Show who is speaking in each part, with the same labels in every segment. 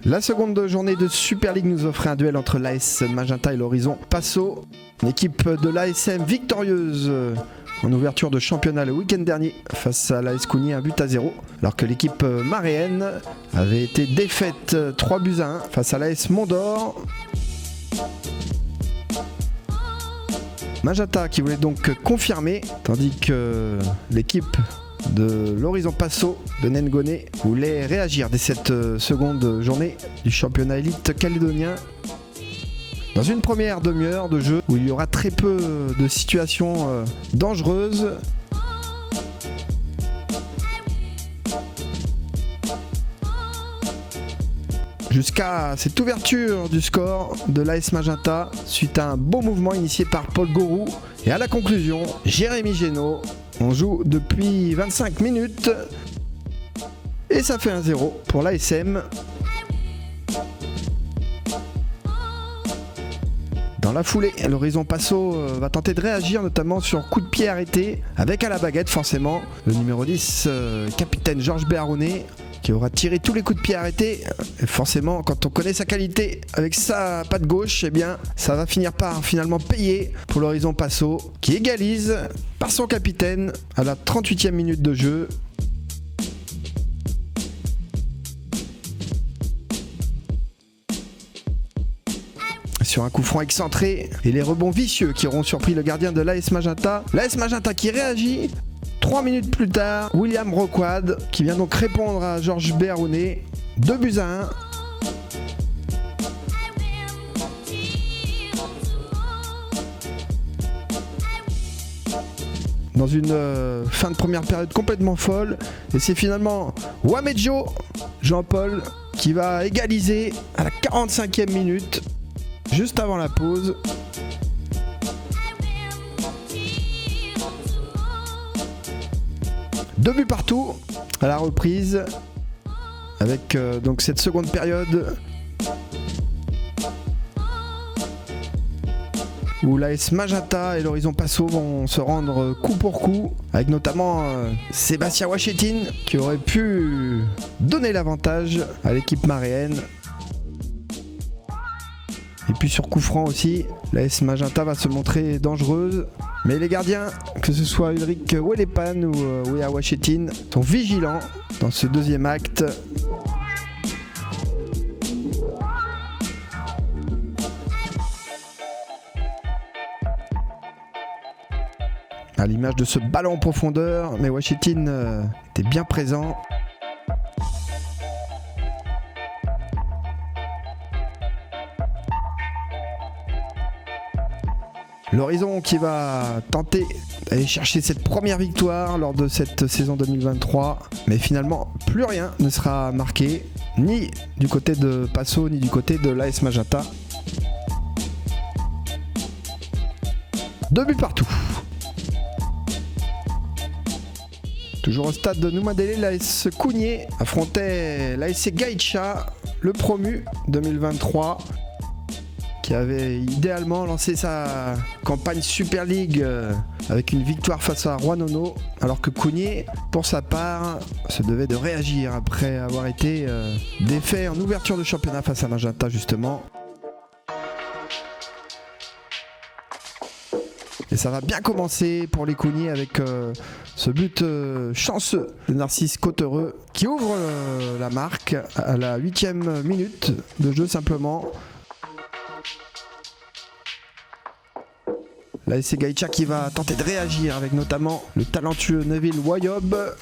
Speaker 1: La seconde journée de Super League nous offrait un duel entre l'AS Magenta et l'Horizon Passo. Une équipe de l'ASM victorieuse en ouverture de championnat le week-end dernier face à l'AS Cougnier, 1-0, alors que l'équipe maréenne avait été défaite 3-1 face à l'AS Mondor. Magenta qui voulait donc confirmer, tandis que l'équipe de l'Horizon Passo de Nengoné voulait réagir dès cette seconde journée du championnat élite calédonien. Dans une première demi-heure de jeu où il y aura très peu de situations dangereuses. Jusqu'à cette ouverture du score de l'AS Magenta suite à un beau mouvement initié par Paul Gourou. Et à la conclusion, Jérémy Génaud. On joue depuis 25 minutes et ça fait 1-0 pour l'ASM. Dans la foulée, l'Horizon Passo va tenter de réagir, notamment sur coup de pied arrêté, avec à la baguette forcément le numéro 10, capitaine Georges Béaronnais, qui aura tiré tous les coups de pied arrêtés. Et forcément, quand on connaît sa qualité avec sa patte gauche, eh bien, ça va finir par finalement payer pour l'Horizon Passo, qui égalise par son capitaine à la 38e minute de jeu. Sur un coup franc excentré et les rebonds vicieux qui auront surpris le gardien de l'AS Magenta. L'AS Magenta qui réagit 3 minutes plus tard. William Roquad qui vient donc répondre à Georges Béaronnais. 2-1. Dans une fin de première période complètement folle. Et c'est finalement Wamejo Jean-Paul qui va égaliser à la 45e minute. Juste avant la pause. Deux buts partout à la reprise. Avec donc cette seconde période où l'AS Magenta et l'Horizon Passo vont se rendre coup pour coup, avec notamment Sébastien Wachetine qui aurait pu donner l'avantage à l'équipe maréenne. Et puis sur coup franc aussi, l'AS Magenta va se montrer dangereuse. Mais les gardiens, que ce soit Ulrich Welepan ou Wea Wachetine, sont vigilants dans ce deuxième acte. À l'image de ce ballon en profondeur, mais Wachetine était bien présent. L'Horizon qui va tenter d'aller chercher cette première victoire lors de cette saison 2023. Mais finalement, plus rien ne sera marqué, ni du côté de Passo, ni du côté de l'AS Magenta. 2 buts partout. Toujours au stade de Noumadélé, l'AS Cougnier affrontait l'ASC Gaïcha, le promu 2023. Qui avait idéalement lancé sa campagne Super League avec une victoire face à Roanono, alors que Cougnier, pour sa part, se devait de réagir après avoir été défait en ouverture de championnat face à Magenta justement. Et ça va bien commencer pour les Cougniers avec ce but chanceux de Narcisse Cautereux qui ouvre la marque à la 8e minute de jeu simplement. L'ASC Gaïcha qui va tenter de réagir avec notamment le talentueux Neville Wayob.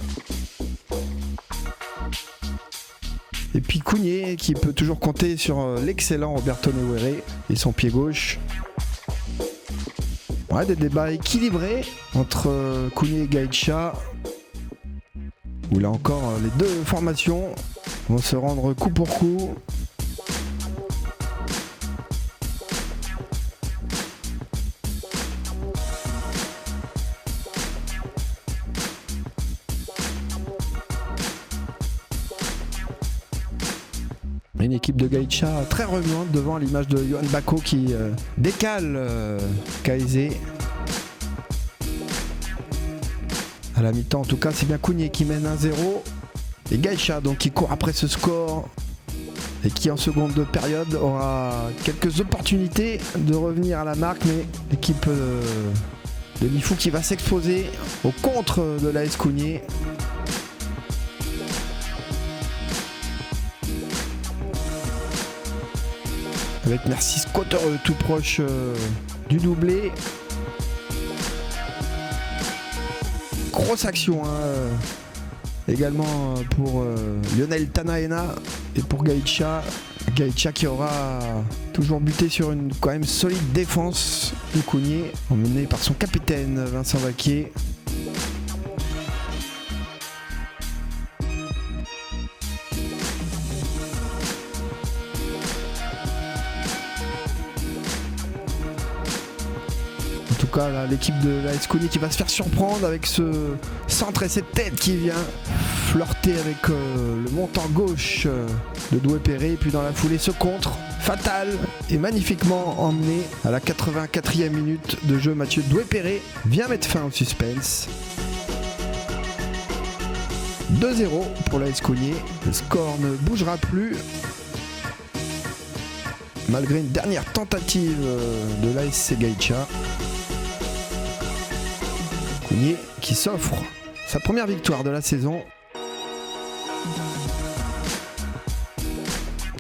Speaker 1: Et puis Cougnier qui peut toujours compter sur l'excellent Roberto Neuere et son pied gauche. Ouais, des débats équilibrés entre Cougnier et Gaïcha. Où là encore les deux formations vont se rendre coup pour coup. Une équipe de Gaïcha très remuante devant, à l'image de Johan Bako qui décale Kaizé. À la mi-temps en tout cas, c'est bien Cougnier qui mène 1-0. Et Gaïcha donc qui court après ce score et qui en seconde période aura quelques opportunités de revenir à la marque, mais l'équipe de Lifou qui va s'exposer au contre de l'AS Cougnier. Avec Narcisse Cottereux tout proche du doublé. Grosse action également pour Lionel Tanaena et pour Gaïtcha. Gaïtcha qui aura toujours buté sur une quand même solide défense du Cougnier, emmené par son capitaine Vincent Vaquier. En tout cas, là, l'équipe de l'AS Cougnier qui va se faire surprendre avec ce centre et cette tête qui vient flirter avec le montant gauche de Doué-Perret. Et puis dans la foulée, ce contre fatal et magnifiquement emmené à la 84e minute de jeu. Mathieu Doué-Perret vient mettre fin au suspense. 2-0 pour l'AS Cougnier. Le score ne bougera plus. Malgré une dernière tentative de l'ASC Gaïtcha. Cougnier qui s'offre sa première victoire de la saison.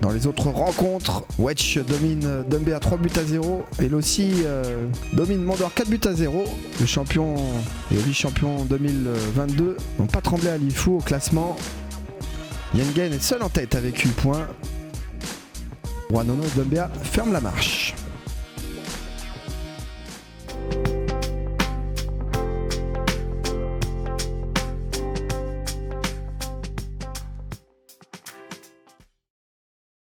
Speaker 1: Dans les autres rencontres, Wedge domine Dumbé à 3-0 et Lossi domine Mondor 4-0. Le champion et le vice-champion 2022 n'ont pas tremblé à Lifou au classement. Yengen est seul en tête avec 8 points. Wanono et Dumbé ferment la marche.